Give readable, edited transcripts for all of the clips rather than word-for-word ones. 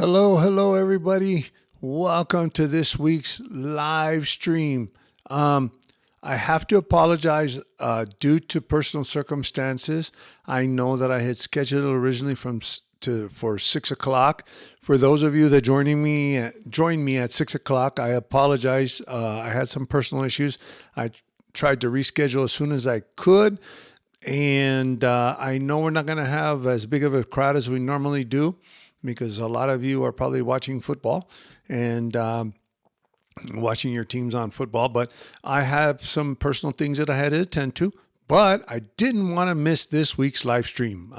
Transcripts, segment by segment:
Hello, everybody. Welcome to this week's live stream. I have to apologize due to personal circumstances. I know that I had scheduled it originally for 6 o'clock. For those of you that joined me at 6 o'clock, I apologize. I had some personal issues. I tried to reschedule as soon as I could, and I know we're not going to have as big of a crowd as we normally do because a lot of you are probably watching football and watching your teams on football. But I have some personal things that I had to attend to, but I didn't want to miss this week's live stream.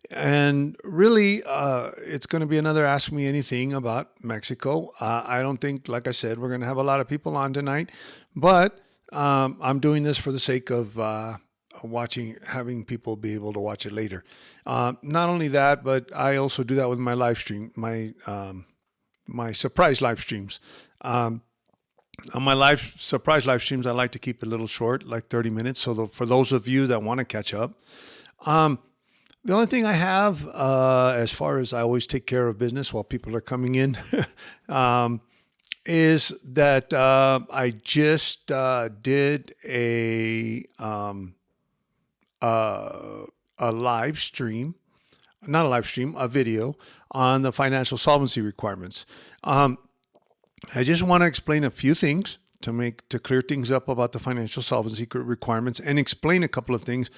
And really, it's going to be another Ask Me Anything about Mexico. I don't think, like I said, we're going to have a lot of people on tonight, but I'm doing this for the sake of having people be able to watch it later. Not only that, but I also do that with my live stream, my surprise live streams. On my surprise live streams, I like to keep it a little short, like 30 minutes. So for those of you that want to catch up, the only thing I have, as far as I always take care of business while people are coming in, is that I just did a live stream, not a live stream, a video on the financial solvency requirements. I just want to explain a few things to clear things up about the financial solvency requirements and explain a couple of things,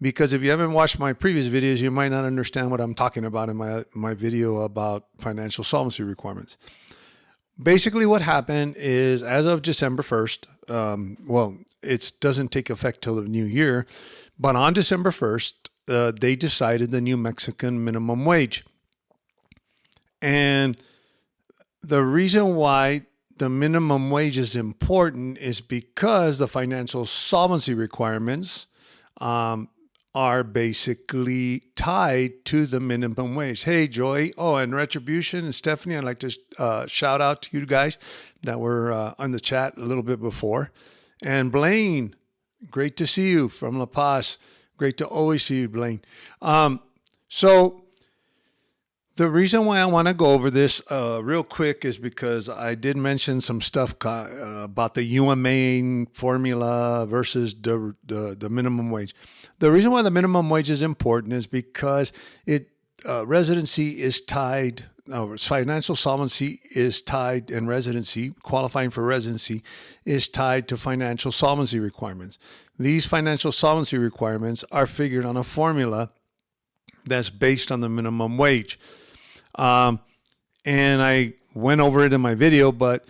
because if you haven't watched my previous videos, you might not understand what I'm talking about in my video about financial solvency requirements. Basically, what happened is, as of December 1st, it doesn't take effect till the new year, but on December 1st, they decided the new Mexican minimum wage. And the reason why the minimum wage is important is because the financial solvency requirements are basically tied to the minimum wage. Hey, Joy. Oh, and Retribution and Stephanie, I'd like to shout out to you guys that were on the chat a little bit before. And Blaine, great to see you from La Paz. Great to always see you, Blaine. So the reason why I want to go over this real quick is because I did mention some stuff about the UMA formula versus the minimum wage. The reason why the minimum wage is important is because residency is tied. Financial solvency is tied, and qualifying for residency is tied to financial solvency requirements. These financial solvency requirements are figured on a formula that's based on the minimum wage. And I went over it in my video, but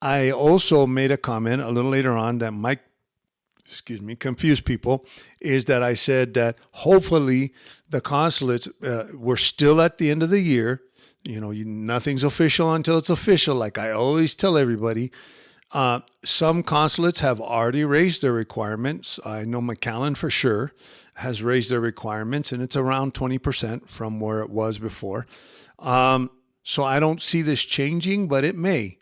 I also made a comment a little later on that might, confuse people, is that I said that hopefully the consulates, we're still at the end of the year. Nothing's official until it's official, like I always tell everybody. Some consulates have already raised their requirements. I know McAllen for sure has raised their requirements, and it's around 20% from where it was before. So I don't see this changing, but it may.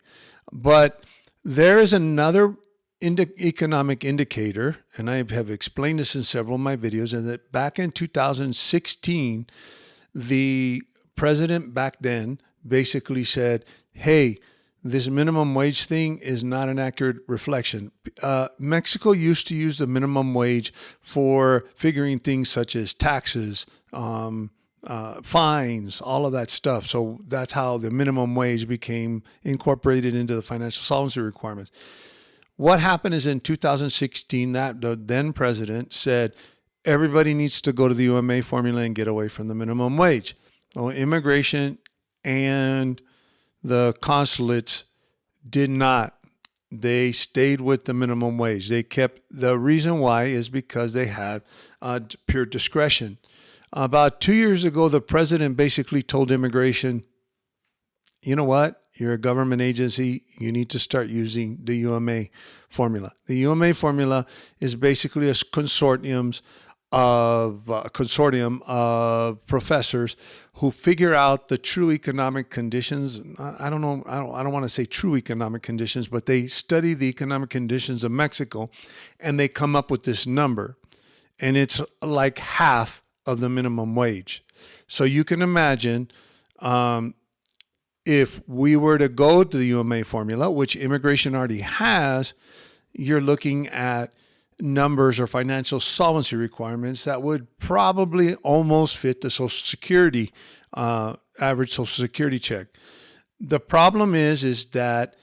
But there is another economic indicator, and I have explained this in several of my videos, and that back in 2016, the president back then basically said, hey, this minimum wage thing is not an accurate reflection. Mexico used to use the minimum wage for figuring things such as taxes, fines, all of that stuff. So that's how the minimum wage became incorporated into the financial solvency requirements. What happened is in 2016, that the then president said, everybody needs to go to the UMA formula and get away from the minimum wage. Well, immigration and the consulates did not. They stayed with the minimum wage. The reason why is because they had pure discretion. About 2 years ago, the president basically told immigration, you know what? You're a government agency. You need to start using the UMA formula. The UMA formula is basically a consortium of professors who figure out the true economic conditions. I don't want to say true economic conditions, but they study the economic conditions of Mexico, and they come up with this number, and it's like half of the minimum wage. So you can imagine if we were to go to the UMA formula, which immigration already has, you're looking at numbers or financial solvency requirements that would probably almost fit the Social Security average Social Security check. The problem is that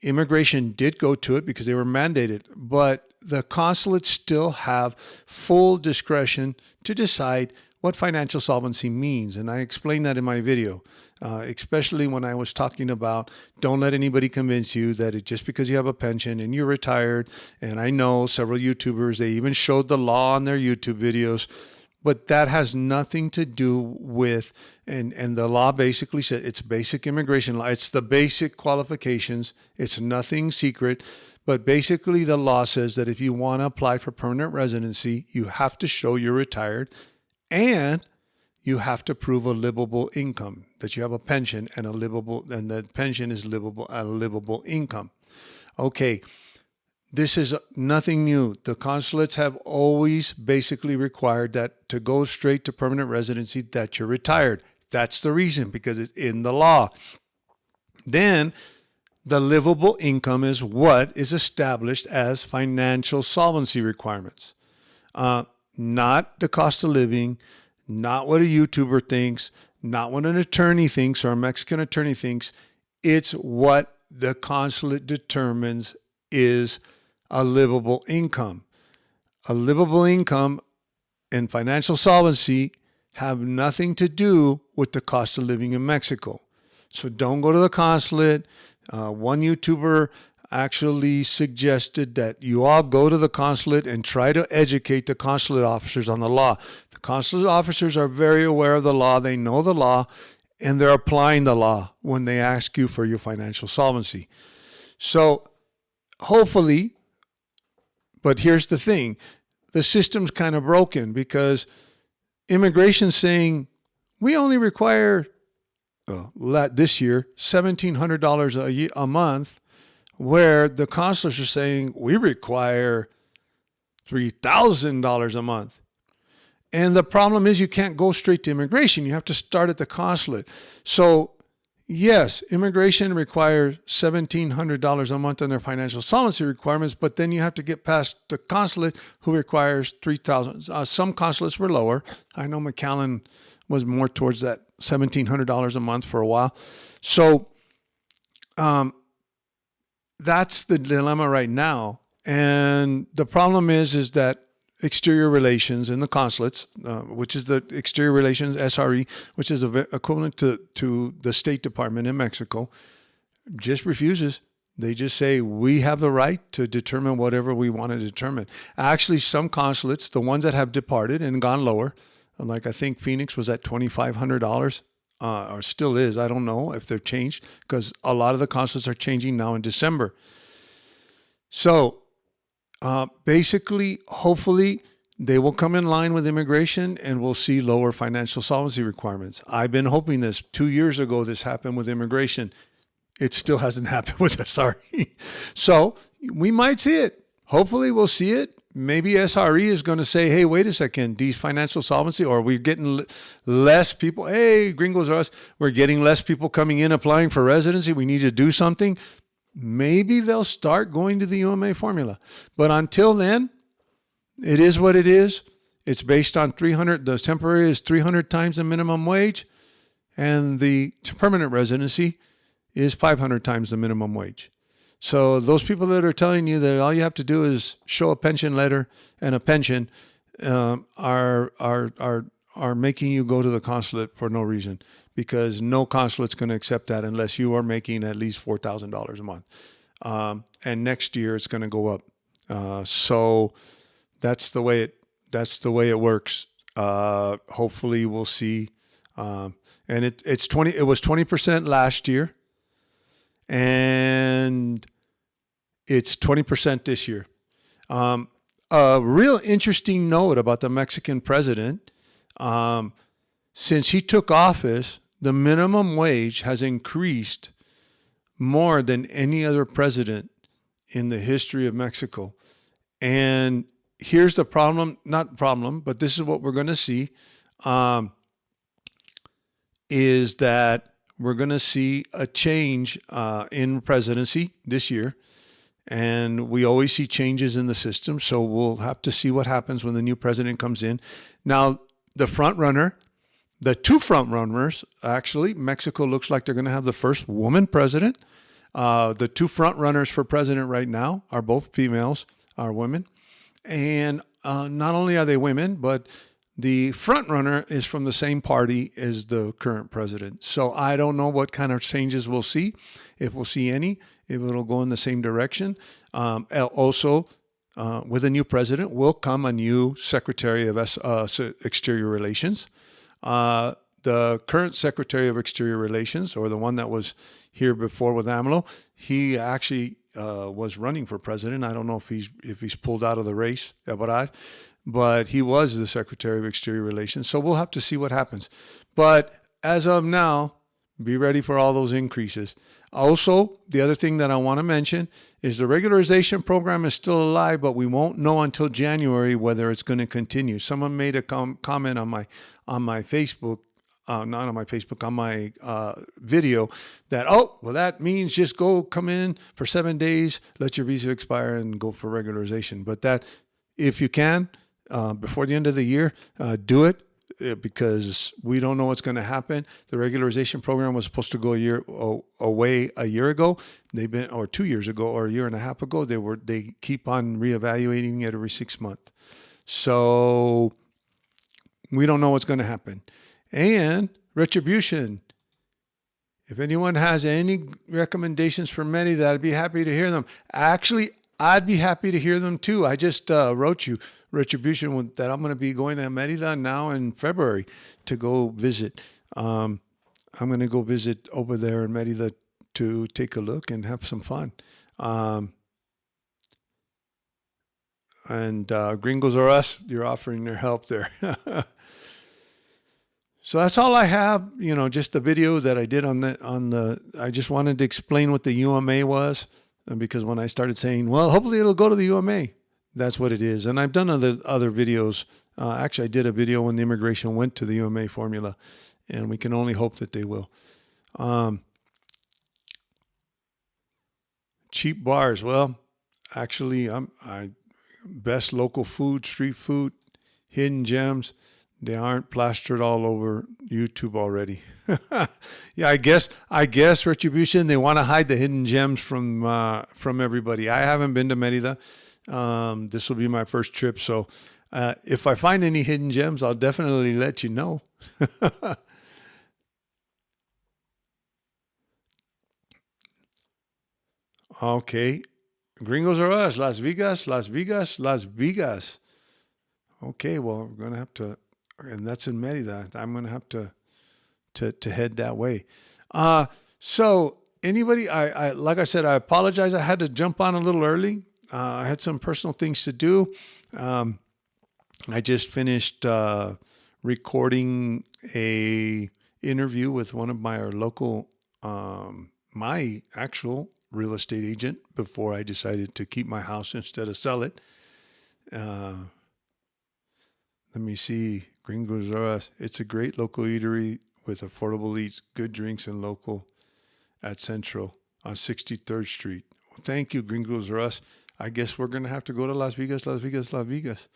immigration did go to it because they were mandated, but the consulates still have full discretion to decide what financial solvency means. And I explained that in my video, especially when I was talking about don't let anybody convince you that just because you have a pension and you're retired. And I know several YouTubers, they even showed the law on their YouTube videos, but that has nothing to do with, and the law basically said it's basic immigration law. It's the basic qualifications. It's nothing secret. But basically the law says that if you want to apply for permanent residency, you have to show you're retired and you have to prove a livable income, that you have a pension and that pension is livable at a livable income. Okay. This is nothing new. The consulates have always basically required that to go straight to permanent residency, that you're retired. That's the reason, because it's in the law. Then the livable income is what is established as financial solvency requirements. Not the cost of living, not what a YouTuber thinks, not what an attorney thinks or a Mexican attorney thinks. It's what the consulate determines is a livable income. A livable income and financial solvency have nothing to do with the cost of living in Mexico. So don't go to the consulate. One YouTuber actually suggested that you all go to the consulate and try to educate the consulate officers on the law. The consulate officers are very aware of the law. They know the law, and they're applying the law when they ask you for your financial solvency. So hopefully, but here's the thing, the system's kind of broken because immigration's saying we only require this year $1,700 a month, where the consulates are saying we require $3,000 a month. And the problem is you can't go straight to immigration. You have to start at the consulate. So yes, immigration requires $1,700 a month on their financial solvency requirements, but then you have to get past the consulate who requires $3,000. Some consulates were lower. I know McAllen was more towards that $1,700 a month for a while. So that's the dilemma right now. And the problem is that exterior relations in the consulates, which is the exterior relations SRE, which is equivalent to the State Department in Mexico, just refuses. They just say we have the right to determine whatever we want to determine. Actually, some consulates, the ones that have departed and gone lower, like I think Phoenix was at $2,500, or still is. I don't know if they've changed because a lot of the consulates are changing now in December. So basically, hopefully, they will come in line with immigration and we'll see lower financial solvency requirements. I've been hoping this. 2 years ago, this happened with immigration. It still hasn't happened with SRE. So we might see it. Hopefully, we'll see it. Maybe SRE is going to say, hey, wait a second, these financial solvency, or we're getting less people. Hey, gringos are us. We're getting less people coming in applying for residency. We need to do something. Maybe they'll start going to the UMA formula. But until then, it is what it is. It's based on 300. The temporary is 300 times the minimum wage, and the permanent residency is 500 times the minimum wage. So those people that are telling you that all you have to do is show a pension letter and a pension are making you go to the consulate for no reason, because no consulate's going to accept that unless you are making at least $4,000 a month. And next year it's going to go up. So that's the way it works. Hopefully we'll see. And it was 20% last year, and it's 20% this year. A real interesting note about the Mexican president, since he took office, the minimum wage has increased more than any other president in the history of Mexico. And here's the problem, not problem, but this is what we're going to see, is that we're going to see a change in presidency this year. And we always see changes in the system. So we'll have to see what happens when the new president comes in. Now, the two front runners, actually, Mexico looks like they're going to have the first woman president. The two front runners for president right now are both females, are women. And not only are they women, but the front runner is from the same party as the current president. So I don't know what kind of changes we'll see, if we'll see any, if it'll go in the same direction. Also, with a new president will come a new Secretary of Exterior Relations. The current Secretary of Exterior Relations, or the one that was here before with AMLO, he actually was running for president. I don't know if he's pulled out of the race, but he was the Secretary of Exterior Relations. So we'll have to see what happens. But as of now, be ready for all those increases. Also, the other thing that I want to mention is the regularization program is still alive, but we won't know until January whether it's going to continue. Someone made a comment on my Facebook, not on my Facebook, on my video, that, oh, well, that means just come in for 7 days, let your visa expire, and go for regularization. But that, if you can, before the end of the year, do it, because we don't know what's going to happen. The regularization program was supposed to go away a year ago. Or 2 years ago, or a year and a half ago. They keep on reevaluating it every 6 months. So we don't know what's going to happen. And retribution. If anyone has any recommendations for Merida, I'd be happy to hear them. Actually, I'd be happy to hear them too. I just wrote you retribution that I'm going to be going to Merida now in February to go visit. I'm going to go visit over there in Merida to take a look and have some fun. And Gringos Are Us, you're offering their help there. So that's all I have, just the video that I did I just wanted to explain what the UMA was, because when I started saying, well, hopefully it'll go to the UMA, that's what it is. And I've done other videos. Actually, I did a video when the immigration went to the UMA formula, and we can only hope that they will. Cheap bars. Well, actually, best local food, street food, hidden gems. They aren't plastered all over YouTube already. Yeah, I guess retribution. They want to hide the hidden gems from everybody. I haven't been to Merida. This will be my first trip, so if I find any hidden gems, I'll definitely let you know. Okay, Gringos Are Us, Las Vegas, Las Vegas, Las Vegas. Okay, well, we're gonna have to, and that's in Merida. I'm gonna have to head that way. So anybody, I like I said, I apologize. I had to jump on a little early. I had some personal things to do. I just finished recording a interview with one of my local, my actual real estate agent before I decided to keep my house instead of sell it. Let me see. Gringos Are Us. It's a great local eatery with affordable eats, good drinks, and local at Central on 63rd Street. Well, thank you, Gringos Are Us. I guess we're going to have to go to Las Vegas, Las Vegas, Las Vegas.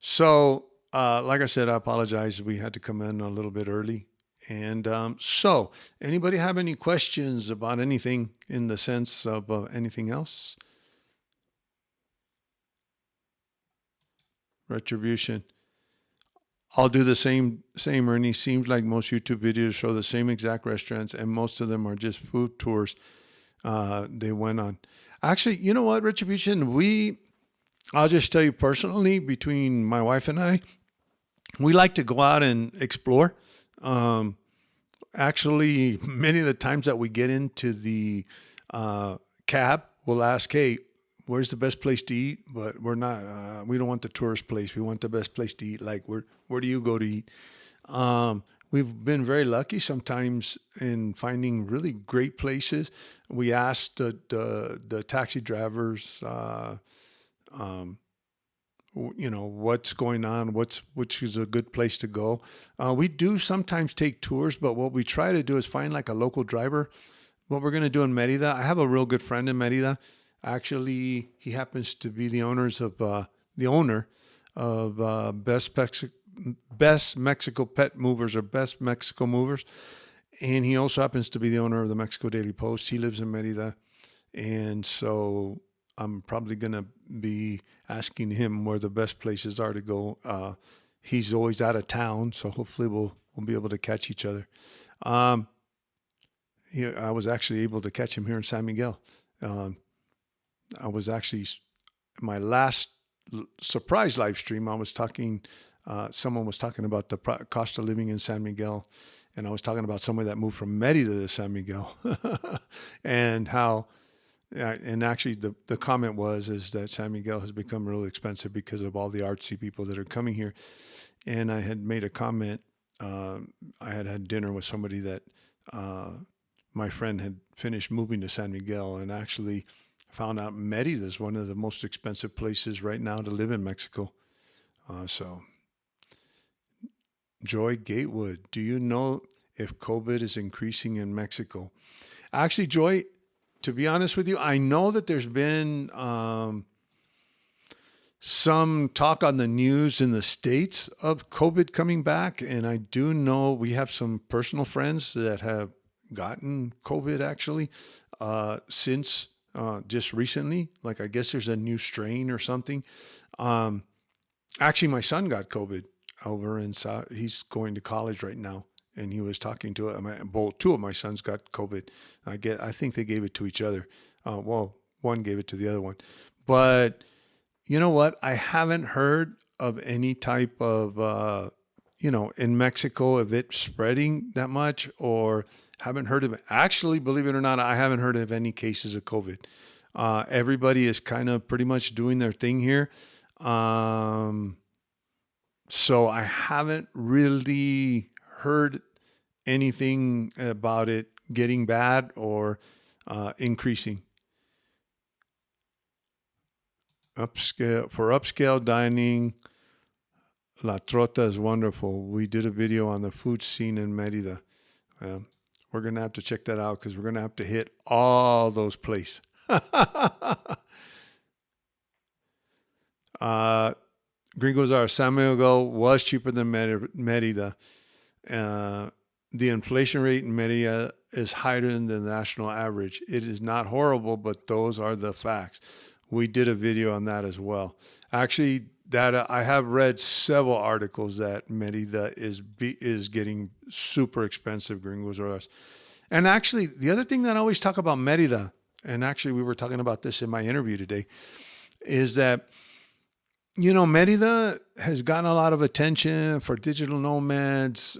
So, like I said, I apologize. We had to come in a little bit early. And so, anybody have any questions about anything in the sense of anything else? Retribution. I'll do the same, Ernie. Seems like most YouTube videos show the same exact restaurants, and most of them are just food tours they went on. Actually, you know what, Retribution? I'll just tell you personally, between my wife and I, we like to go out and explore. Actually, many of the times that we get into the cab, we'll ask, hey, where's the best place to eat? But we don't want the tourist place. We want the best place to eat. Like, where do you go to eat? We've been very lucky sometimes in finding really great places. We asked the taxi drivers what's going on, which is a good place to go. We do sometimes take tours, but what we try to do is find like a local driver. What we're going to do in Merida, I have a real good friend in Merida. Actually, he happens to be the owner of Best Mexico Pet Movers, or Best Mexico Movers, and he also happens to be the owner of the Mexico Daily Post. He lives in Merida, and so I'm probably going to be asking him where the best places are to go. He's always out of town, so hopefully we'll be able to catch each other. Um, I was actually able to catch him here in San Miguel. Um, I was actually my last surprise live stream. I was talking. Someone was talking about the cost of living in San Miguel, and I was talking about somebody that moved from Merida to San Miguel, and how. And actually, the comment was is that San Miguel has become really expensive because of all the artsy people that are coming here. And I had made a comment. I had had dinner with somebody that uh, my friend had finished moving to San Miguel, and actually found out Merida is one of the most expensive places right now to live in Mexico. So, Joy Gatewood, do you know if COVID is increasing in Mexico? Actually, Joy, to be honest with you, I know that there's been some talk on the news in the States of COVID coming back. And I do know we have some personal friends that have gotten COVID actually since just recently. Like, I guess there's a new strain or something. Um, Actually, my son got COVID over in South. He's going to college right now. And he was talking to both two of my sons got COVID. I think they gave it to each other. Well, one gave it to the other one, but you know what? I haven't heard of any type of, in Mexico, of it spreading that much, or haven't heard of it. Actually, believe it or not, I haven't heard of any cases of COVID. Everybody is kind of pretty much doing their thing here. Um, so I haven't really heard anything about it getting bad or increasing. Upscale dining, La Trota is wonderful. We did a video on the food scene in Merida. Um, we're gonna have to check that out because we're gonna have to hit all those places. uh, Gringos are San Miguel was cheaper than Merida. Uh, the inflation rate in Merida is higher than the national average. It is not horrible, but those are the facts. We did a video on that as well. Actually, that I have read several articles that Merida is getting super expensive, Gringos or us. And actually, the other thing that I always talk about Merida, and actually we were talking about this in my interview today, is that Merida has gotten a lot of attention for digital nomads.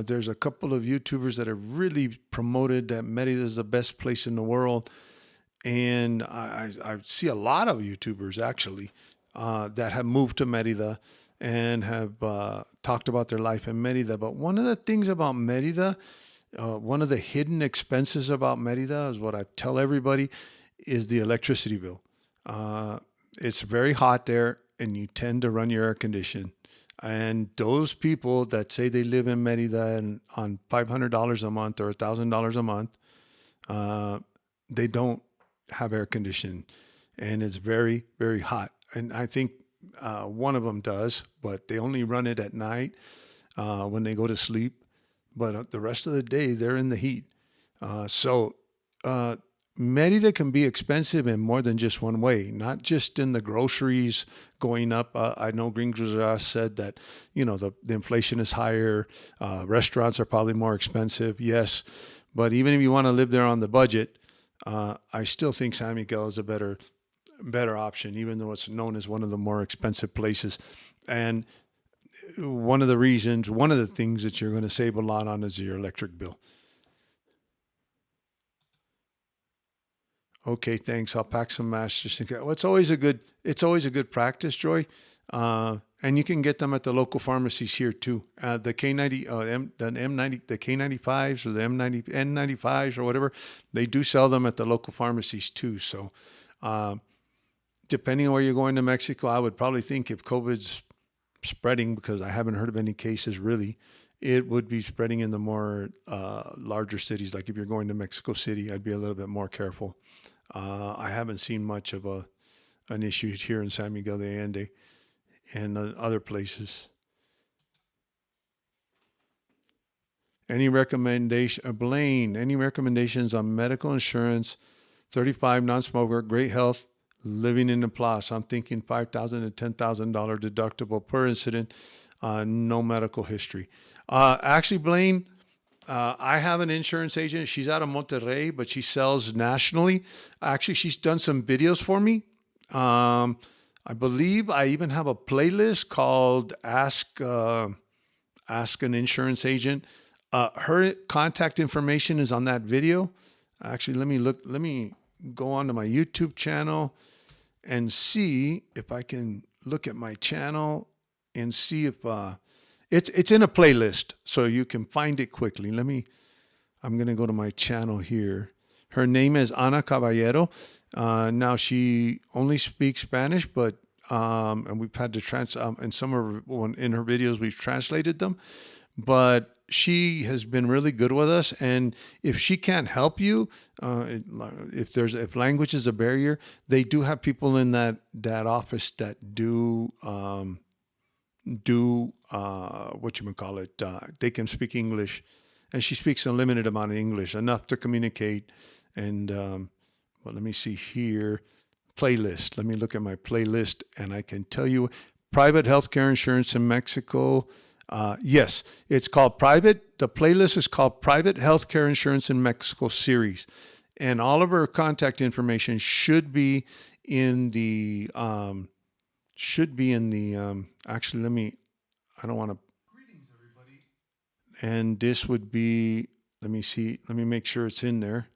There's a couple of YouTubers that have really promoted that Merida is the best place in the world. And I see a lot of YouTubers actually that have moved to Merida and have talked about their life in Merida. But one of the things about Merida, one of the hidden expenses about Merida is what I tell everybody is the electricity bill. Uh, it's very hot there, and you tend to run your air condition. And those people that say they live in Merida and on $500 a month or $1,000 a month, uh, they don't have air conditioning, and it's very, very hot. And I think one of them does, but they only run it at night when they go to sleep. But the rest of the day, they're in the heat. So uh, Merida can be expensive in more than just one way, not just in the groceries going up. I know Gringos said that, the inflation is higher. Restaurants are probably more expensive. Yes. But even if you want to live there on the budget, I still think San Miguel is a better option, even though it's known as one of the more expensive places. And one of the things that you're going to save a lot on is your electric bill. Okay, thanks. I'll pack some masks just in case. Well, it's always a good practice, Joy. And you can get them at the local pharmacies here too. The K90, the M90, the K95s or the M90, N95s or whatever, they do sell them at the local pharmacies too. So, uh, depending on where you're going to Mexico, I would probably think if COVID's spreading, because I haven't heard of any cases really, it would be spreading in the more larger cities. Like if you're going to Mexico City, I'd be a little bit more careful. I haven't seen much of an issue here in San Miguel de Allende and other places. Any recommendation, Blaine, any recommendations on medical insurance, 35, non-smoker, great health, living in the plaza? I'm thinking $5,000 to $10,000 deductible per incident, no medical history. Actually, Blaine, I have an insurance agent. She's out of Monterrey, but she sells nationally. Actually, she's done some videos for me. I believe I even have a playlist called Ask an Insurance Agent. Her contact information is on that video. Actually, let me go onto my YouTube channel and see if I can look at my channel and see if it's in a playlist, so you can find it quickly. I'm going to go to my channel here. Her name is Ana Caballero. Now she only speaks Spanish, but and we've had to in some of in her videos we've translated them, but she has been really good with us. And if she can't help you, if language is a barrier, they do have people in that office that do what they can speak English, and she speaks a limited amount of English, enough to communicate. And well, let me see here. Playlist. Let me look at my playlist, and I can tell you private healthcare insurance in Mexico. Yes, it's called private. The playlist is called Private Healthcare Insurance in Mexico series, and all of her contact information should be in the actually, I don't want to. Greetings, everybody. And this would be, let me see, let me make sure it's in there.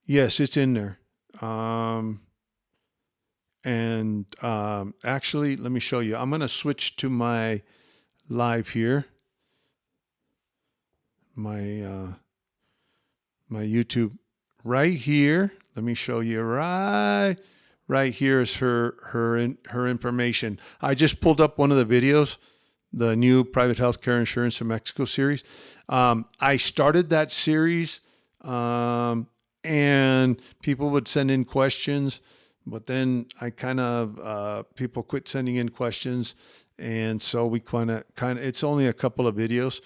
Yes, it's in there. Actually, let me show you. I'm going to switch to my live here. My YouTube right here. Let me show you right here is her information. I just pulled up one of the videos, the new Private Healthcare Insurance in Mexico series. I started that series, and people would send in questions, but then I people quit sending in questions, and so we it's only a couple of videos,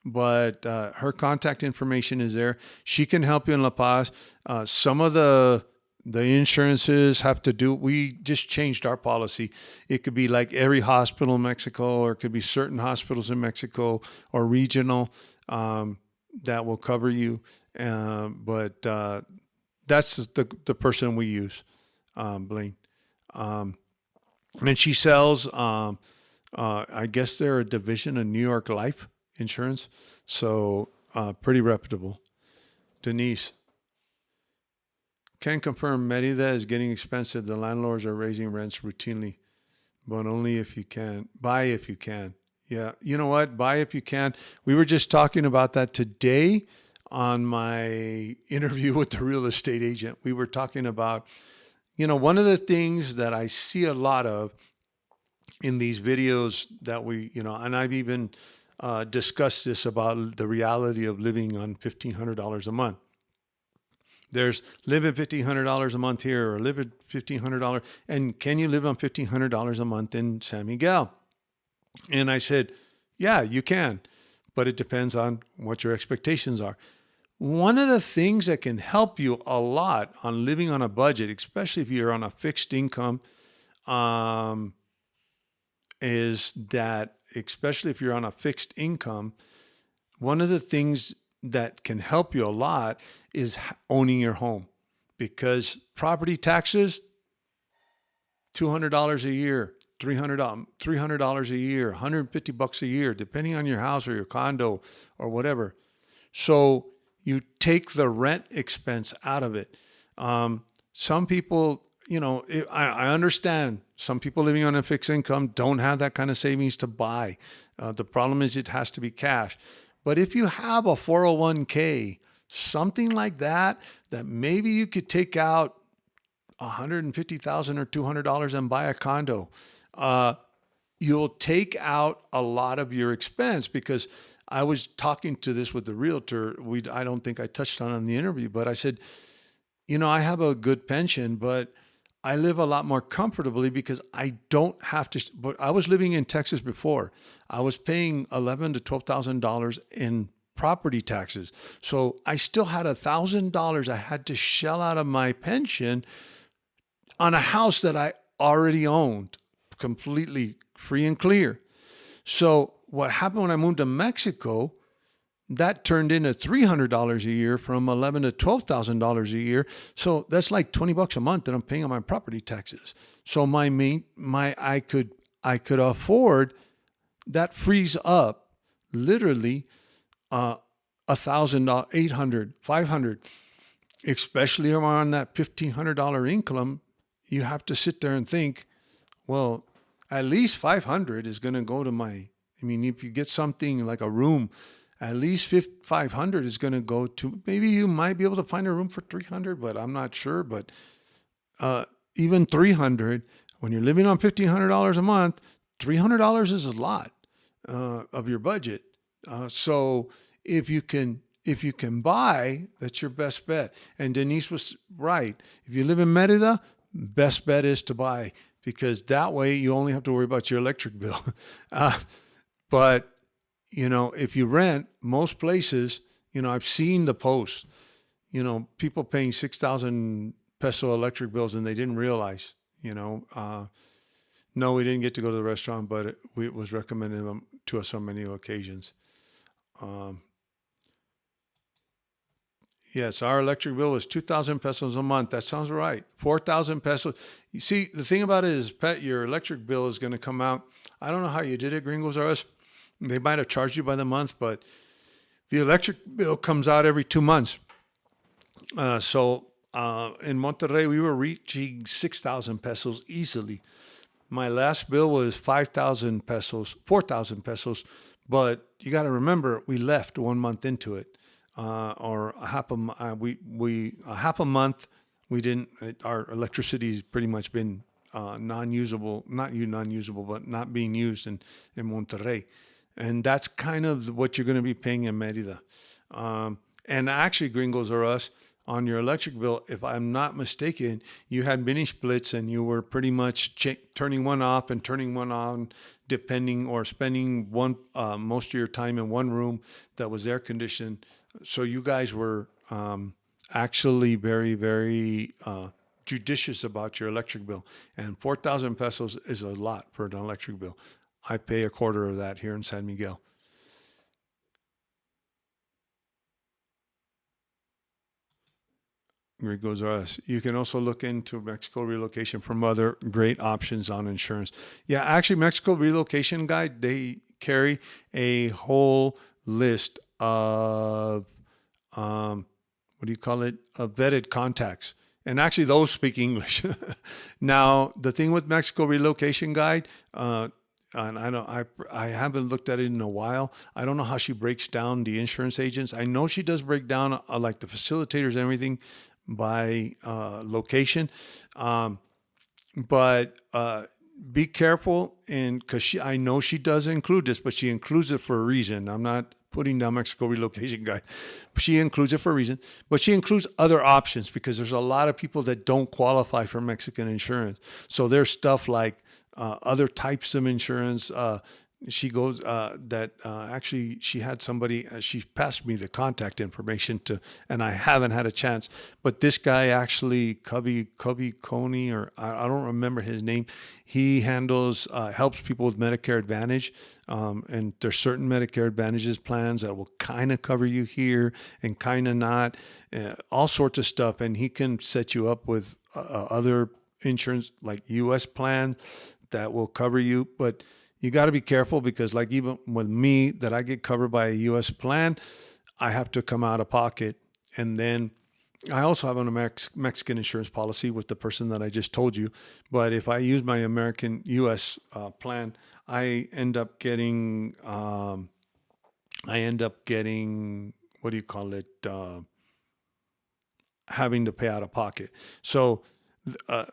but her contact information is there. She can help you in La Paz. Some of the insurances have to do, we just changed our policy. It could be like every hospital in Mexico, or it could be certain hospitals in Mexico, or regional, that will cover you. But that's the person we use, Blaine. And she sells, I guess they're a division of New York Life Insurance. So pretty reputable. Denise. Can confirm Merida is getting expensive. The landlords are raising rents routinely, but only if you can. Buy if you can. Yeah, you know what? Buy if you can. We were just talking about that today on my interview with the real estate agent. We were talking about, one of the things that I see a lot of in these videos that we, and I've even discussed this about the reality of living on $1,500 a month. There's live at $1,500 a month here, or live at $1,500. And can you live on $1,500 a month in San Miguel? And I said, yeah, you can, but it depends on what your expectations are. One of the things that can help you a lot on living on a budget, especially if you're on a fixed income, is that, especially if you're on a fixed income, one of the things that can help you a lot is owning your home, because taxes, $200 a year, $300 a year, $150 a year, depending on your house or your condo or whatever. So you take the rent expense out of it. Some people, I understand some people living on a fixed income don't have that kind of savings to buy. The problem is it has to be cash. But if you have a 401k, something like that maybe you could take out $150,000 or $200 and buy a condo. Uh, you'll take out a lot of your expense because I was talking to this with the realtor. I don't think I touched on it in the interview, but I said, I have a good pension, but I live a lot more comfortably because I don't have to. But I was living in Texas before. I was paying $11,000 to $12,000 in property taxes, so I still had $1,000 I had to shell out of my pension on a house that I already owned, completely free and clear. So what happened when I moved to Mexico? That turned into $300 a year from $11,000 to $12,000 a year. So that's like $20 a month that I'm paying on my property taxes. So I could afford that. Frees up literally uh, $1,000, 800, 500, especially around that $1,500 income. You have to sit there and think, well, at least 500 is going to go to my. I mean, if you get something like a room, at least 500 is going to go to. Maybe you might be able to find a room for 300, but I'm not sure. But uh, even 300, when you're living on $1,500 a month, $300 is a lot of your budget. So if you can buy, that's your best bet. And Denise was right. If you live in Merida, best bet is to buy because that way you only have to worry about your electric bill. Uh, but if you rent, most places, I've seen the posts, people paying 6,000 peso electric bills and they didn't realize, no, we didn't get to go to the restaurant, but it was recommended to us on many occasions. Um, yes, our electric bill was 2,000 pesos a month. That sounds right. 4,000 pesos. You see, the thing about it is, Pet, your electric bill is going to come out. I don't know how you did it, Gringos R Us. They might have charged you by the month, but the electric bill comes out every 2 months. So in Monterrey, we were reaching 6,000 pesos easily. My last bill was 5,000 pesos, 4,000 pesos, but you got to remember we left 1 month into it, or a half a we a half a month. We didn't. Our electricity's pretty much been non-usable, non-usable, but not being used in Monterrey, and that's kind of what you're going to be paying in Merida. And actually, Gringos or us, on your electric bill, if I'm not mistaken, you had mini splits and you were pretty much turning one off and turning one on, depending, or spending one most of your time in one room that was air conditioned. So you guys were actually very, very judicious about your electric bill. And 4,000 pesos is a lot for an electric bill. I pay a quarter of that here in San Miguel. Here goes us. You can also look into Mexico relocation from other great options on insurance. Yeah, actually, Mexico relocation guide, they carry a whole list of what do you call it? Vetted contacts. And actually, those speak English. Now, the thing with Mexico relocation guide, and I haven't looked at it in a while. I don't know how she breaks down the insurance agents. I know she does break down like the facilitators and everything by location. Um, but be careful, and because I know she does include this, but she includes it for a reason. I'm not putting down Mexico relocation guide. She includes it for a reason, but she includes other options because there's a lot of people that don't qualify for Mexican insurance. So there's stuff like other types of insurance. She goes that actually she had somebody. She passed me the contact information to, and I haven't had a chance. But this guy actually, Cubby Coney, or I don't remember his name. He handles helps people with Medicare Advantage, and there's certain Medicare Advantages plans that will kind of cover you here and kind of not, all sorts of stuff. And he can set you up with other insurance like U.S. plan that will cover you, but you got to be careful because, like, even with me, that I get covered by a U.S. plan, I have to come out of pocket. And then I also have an Mexican insurance policy with the person that I just told you. But if I use my American U.S. Plan, I end up getting, what do you call it? Having to pay out of pocket. So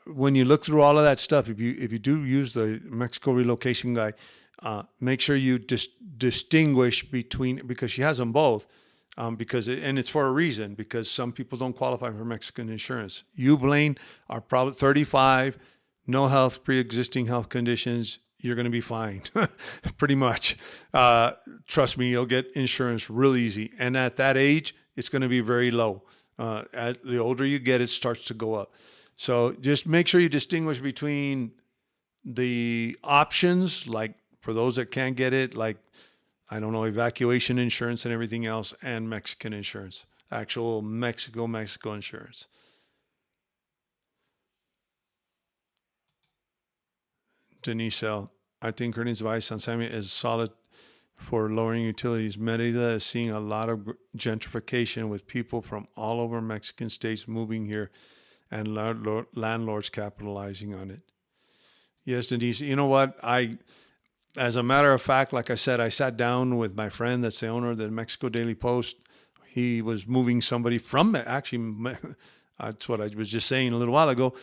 When you look through all of that stuff, if you do use the Mexico relocation guide, make sure you distinguish between, because she has them both, and it's for a reason, because some people don't qualify for Mexican insurance. You, Blaine, are probably 35, no health, pre-existing health conditions. You're going to be fine, pretty much. Trust me, you'll get insurance real easy. And at that age, it's going to be very low. At the older you get, it starts to go up. So just make sure you distinguish between the options, like for those that can't get it, like, I don't know, evacuation insurance and everything else, and Mexican insurance, actual Mexico insurance. Denise L. I think Ernie's advice on Sammy is solid for lowering utilities. Merida is seeing a lot of gentrification with people from all over Mexican states moving here and landlords capitalizing on it. Yes, Denise. You know what? As a matter of fact, like I said, I sat down with my friend that's the owner of the Mexico Daily Post. He was moving somebody from it. Actually, that's what I was just saying a little while ago.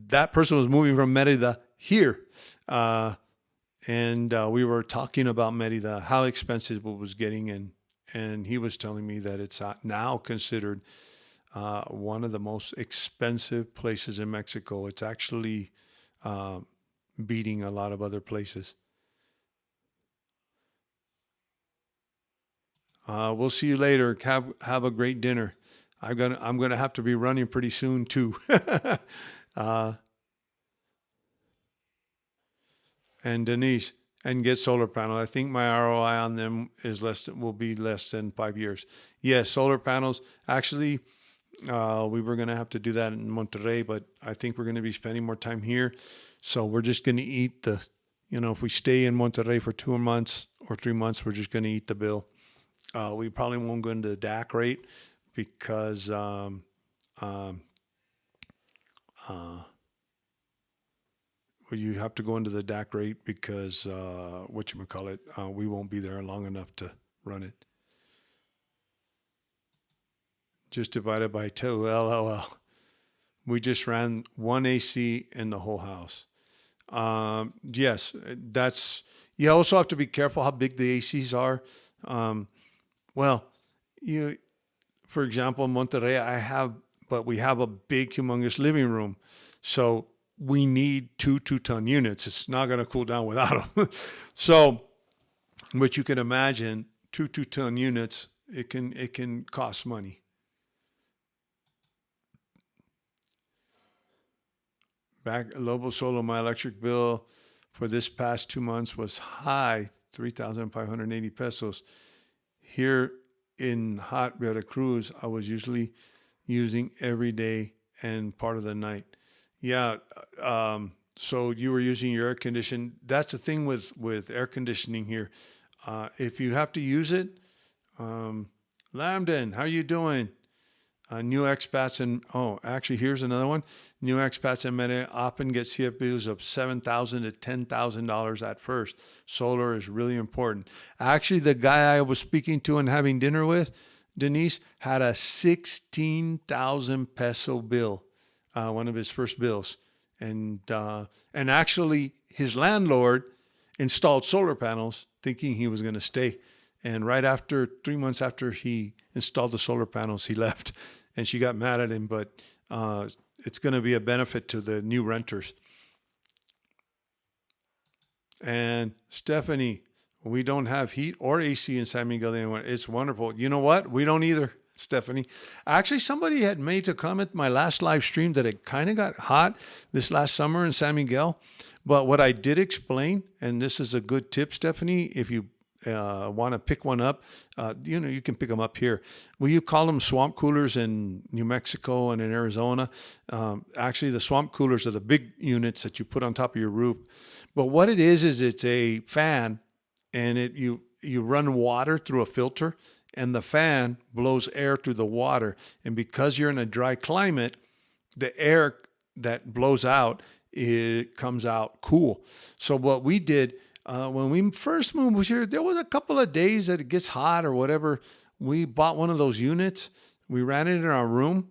That person was moving from Merida here. And we were talking about Merida, how expensive it was getting, and he was telling me that it's now considered one of the most expensive places in Mexico. It's actually beating a lot of other places. We'll see you later. Have a great dinner. I'm gonna have to be running pretty soon too. uh, and Denise, and get solar panel. I think my ROI on them will be less than 5 years. Yes, solar panels. Actually, we were gonna have to do that in Monterrey, but I think we're gonna be spending more time here. So we're just gonna eat if we stay in Monterrey for 2 months or 3 months, we're just gonna eat the bill. We probably won't go into the DAC rate because um, uh, you have to go into the DAC rate because we won't be there long enough to run it. Just divided by two. LOL. We just ran one AC in the whole house. Yes, that's. You also have to be careful how big the ACs are. Um, well, you, for example, in Monterrey, but we have a big, humongous living room, so we need two-ton units. It's not going to cool down without them. So, but you can imagine two-ton units. It can cost money. Back Lobo Solo, my electric bill for this past 2 months was high, 3,580 pesos. Here in hot Veracruz, I was usually using every day and part of the night. Yeah. So you were using your air condition. That's the thing with air conditioning here. If you have to use it, Lambden, how you doing? New expats actually, here's another one. New expats in Medellin often get CF bills of $7,000 to $10,000 at first. Solar is really important. Actually, the guy I was speaking to and having dinner with, Denise, had a 16,000 peso bill, one of his first bills, and actually his landlord installed solar panels, thinking he was going to stay. And right after 3 months after he installed the solar panels, he left, and she got mad at him. But it's going to be a benefit to the new renters. And Stephanie, we don't have heat or AC in San Miguel anymore. It's wonderful. You know what? We don't either, Stephanie. Actually, somebody had made a comment my last live stream that it kind of got hot this last summer in San Miguel. But what I did explain, and this is a good tip, Stephanie, if you want to pick one up, you can pick them up here. You call them swamp coolers in New Mexico and in Arizona. Actually, the swamp coolers are the big units that you put on top of your roof. But what it is it's a fan, and you run water through a filter, and the fan blows air through the water. And because you're in a dry climate, the air that blows out, it comes out cool. So what we did, when we first moved here, there was a couple of days that it gets hot or whatever. We bought one of those units. We ran it in our room,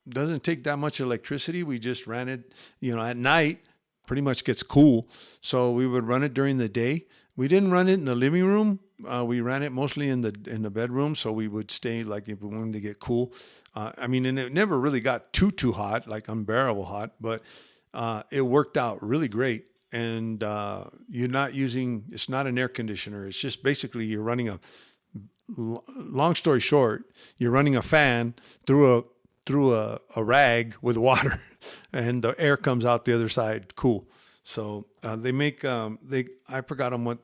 doesn't take that much electricity. We just ran it, at night. Pretty much gets cool, so we would run it during the day. We didn't run it in the living room. We ran it mostly in the bedroom, so we would stay like if we wanted to get cool. I mean, and it never really got too hot, like unbearable hot, but it worked out really great. And you're not using it's not an air conditioner. It's just basically you're running a long story short, you're running a fan through a rag with water, and the air comes out the other side. Cool. So they make I forgot on what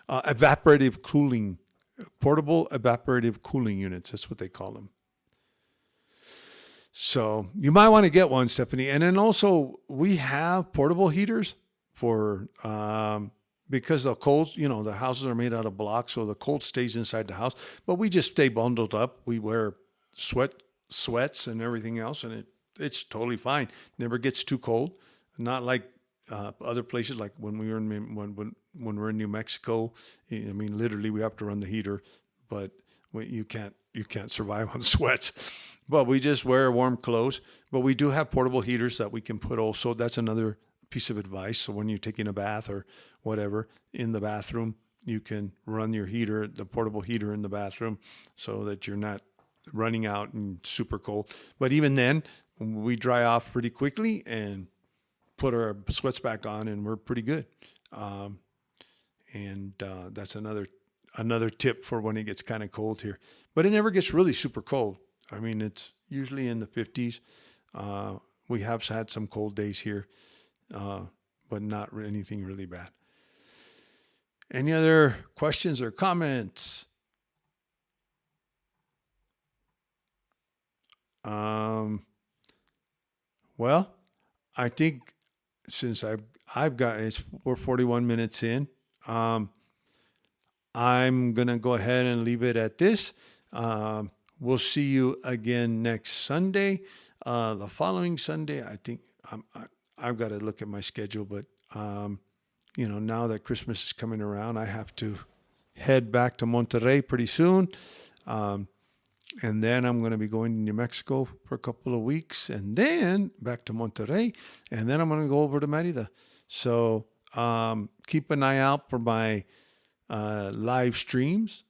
evaporative cooling, portable evaporative cooling units. That's what they call them. So you might want to get one, Stephanie. And then also we have portable heaters for because the cold, the houses are made out of blocks, so the cold stays inside the house. But we just stay bundled up. We wear sweats and everything else, and it's totally fine. Never gets too cold. Not like other places, like when we were when we're in New Mexico. I mean, literally, we have to run the heater, but you can't survive on sweats. But we just wear warm clothes. But we do have portable heaters that we can put also. That's another piece of advice. So when you're taking a bath or whatever in the bathroom, you can run the portable heater in the bathroom so that you're not running out and super cold. But even then, we dry off pretty quickly and put our sweats back on, and we're pretty good. And that's another tip for when it gets kind of cold here. But it never gets really super cold. I mean, it's usually in the 50s. We have had some cold days here, but not anything really bad. Any other questions or comments? Well, I think since I've got we're 41 minutes in, I'm gonna go ahead and leave it at this. We'll see you again next Sunday. The following Sunday, I think I've got to look at my schedule, but now that Christmas is coming around, I have to head back to Monterrey pretty soon. And then I'm going to be going to New Mexico for a couple of weeks, and then back to Monterrey, and then I'm going to go over to Merida. So keep an eye out for my live streams.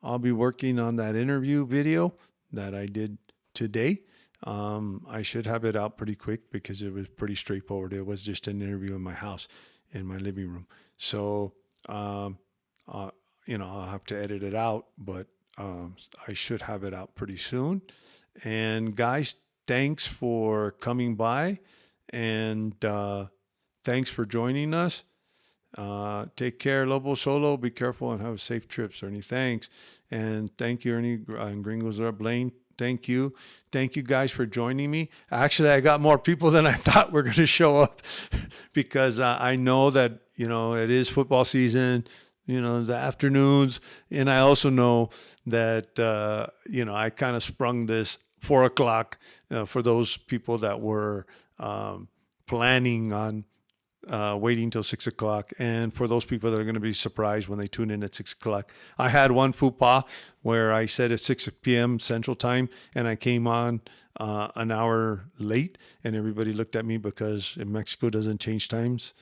I'll be working on that interview video that I did today. I should have it out pretty quick because it was pretty straightforward. It was just an interview in my house, in my living room. So, I'll have to edit it out, but I should have it out pretty soon. And guys, thanks for coming by, and thanks for joining us. Take care, Lobo Solo. Be careful and have safe trips, Ernie. Thanks. And thank you, Ernie, and Gringos Up. Blaine, thank you. Thank you guys for joining me. Actually, I got more people than I thought were going to show up because I know that, it is football season, the afternoons. And I also know that, I kind of sprung this 4 o'clock for those people that were planning on waiting till 6 o'clock, and for those people that are going to be surprised when they tune in at 6 o'clock. I had one faux pas where I said at 6 p.m. Central Time, and I came on an hour late, and everybody looked at me because in Mexico doesn't change times.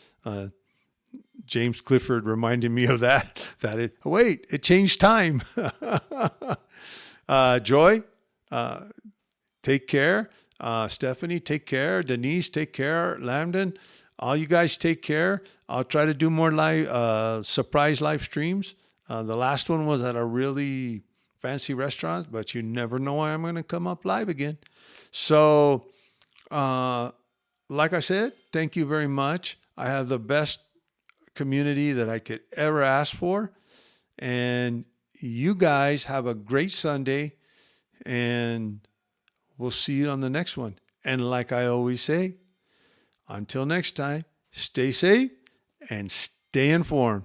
James Clifford reminded me of that it changed time. Joy, take care. Stephanie, take care. Denise, take care. Lambden, all you guys take care. I'll try to do more live, surprise live streams. The last one was at a really fancy restaurant, but you never know why I'm going to come up live again. So, like I said, thank you very much. I have the best community that I could ever ask for. And you guys have a great Sunday, and we'll see you on the next one. And like I always say, until next time, stay safe and stay informed.